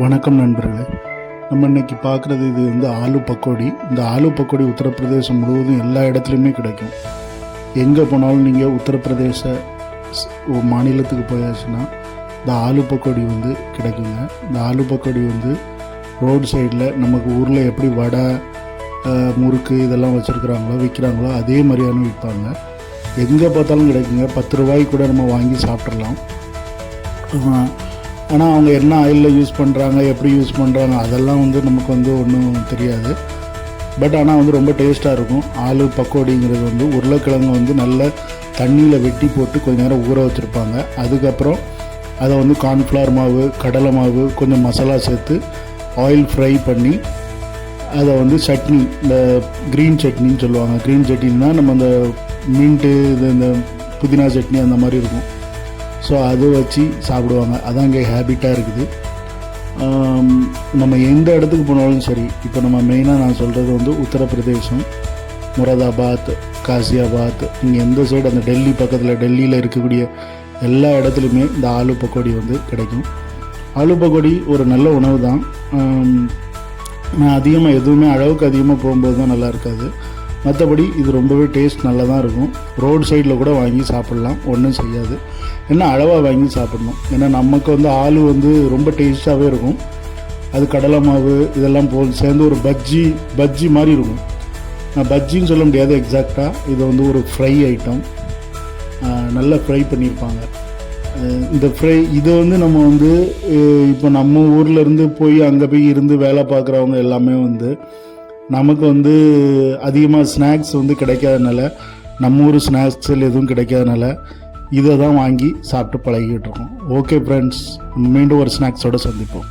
வணக்கம் நண்பர்களே. நம்ம இன்றைக்கி பார்க்குறது இது வந்து ஆலு பக்கோடி. இந்த ஆலு பக்கோடி உத்தரப்பிரதேசம் முழுவதும் எல்லா இடத்துலையுமே கிடைக்கும். எங்கே போனாலும் நீங்கள் உத்தரப்பிரதேச மாநிலத்துக்கு போயாச்சுன்னா இந்த ஆலு பக்கோடி வந்து கிடைக்குங்க. இந்த ஆலு பக்கோடி வந்து ரோடு சைடில் நமக்கு ஊரில் எப்படி வடை முறுக்கு இதெல்லாம் வச்சுருக்குறாங்களோ விற்கிறாங்களோ அதே மாதிரியான விற்பாங்க. எங்கே பார்த்தாலும் கிடைக்குங்க. 10 ரூபாய்க்கு கூட நம்ம வாங்கி சாப்பிட்றலாம். ஆனால் அவங்க என்ன ஆயிலில் யூஸ் பண்ணுறாங்க, எப்படி யூஸ் பண்ணுறாங்க அதெல்லாம் வந்து நமக்கு வந்து ஒன்றும் தெரியாது. பட் ஆனால் வந்து ரொம்ப டேஸ்ட்டாக இருக்கும். ஆலு பக்கோடிங்கிறது வந்து உருளைக்கிழங்கு வந்து நல்ல தண்ணியில் வெட்டி போட்டு கொஞ்சம் நேரம் ஊற வச்சுருப்பாங்க. அதுக்கப்புறம் அதை வந்து கார்ன்ஃப்ளவர் மாவு, கடலை மாவு, கொஞ்சம் மசாலா சேர்த்து ஆயில் ஃப்ரை பண்ணி அதை வந்து சட்னி, இந்த க்ரீன் சட்னின்னு சொல்லுவாங்க. க்ரீன் சட்னின்னா நம்ம இந்த மின்ட்டு இந்த புதினா சட்னி அந்த மாதிரி இருக்கும். ஸோ அதை வச்சு சாப்பிடுவாங்க. அதான் இங்கே ஹேபிட்டாக இருக்குது. நம்ம எந்த இடத்துக்கு போனாலும் சரி, இப்போ நம்ம மெயினாக நான் சொல்கிறது வந்து உத்தரப்பிரதேசம், முராதாபாத், காசியாபாத், இங்கே எந்த சைடு அந்த டெல்லி பக்கத்தில் டெல்லியில் இருக்கக்கூடிய எல்லா இடத்துலையுமே இந்த ஆலு பக்கோடி வந்து கிடைக்கும். ஆலு பக்கோடி ஒரு நல்ல உணவு தான். நான் அதிகமாக எதுவுமே அளவுக்கு அதிகமாக போகும்போது தான் நல்லா இருக்காது. மற்றபடி இது ரொம்பவே டேஸ்ட் நல்லா தான் இருக்கும். ரோடு சைடில் கூட வாங்கி சாப்பிட்லாம், ஒன்றும் செய்யாது. ஏன்னா அளவாக வாங்கி சாப்பிட்ணும். ஏன்னா நமக்கு வந்து ஆலு வந்து ரொம்ப டேஸ்ட்டாகவே இருக்கும். அது கடலை மாவு இதெல்லாம் சேர்ந்து ஒரு பஜ்ஜி மாதிரி இருக்கும். நான் பஜ்ஜின்னு சொல்ல முடியாது எக்ஸாக்டாக. இது வந்து ஒரு ஃப்ரை ஐட்டம், நல்லா ஃப்ரை பண்ணியிருப்பாங்க. இந்த ஃப்ரை இதை வந்து நம்ம வந்து இப்போ நம்ம ஊர்லேருந்து போய் அங்கே போய் இருந்து வேலை பார்க்குறவங்க எல்லாமே வந்து நமக்கு வந்து அதிகமாக ஸ்நாக்ஸ் வந்து கிடைக்காதனால, நம்ம ஊர் ஸ்நாக்ஸில் எதுவும் கிடைக்காதனால இதை தான் வாங்கி சாப்பிட்டு பழகிக்கிட்டு இருக்கோம். ஓகே ஃப்ரெண்ட்ஸ், மீண்டும் ஒரு ஸ்நாக்ஸோடு சந்திப்போம்.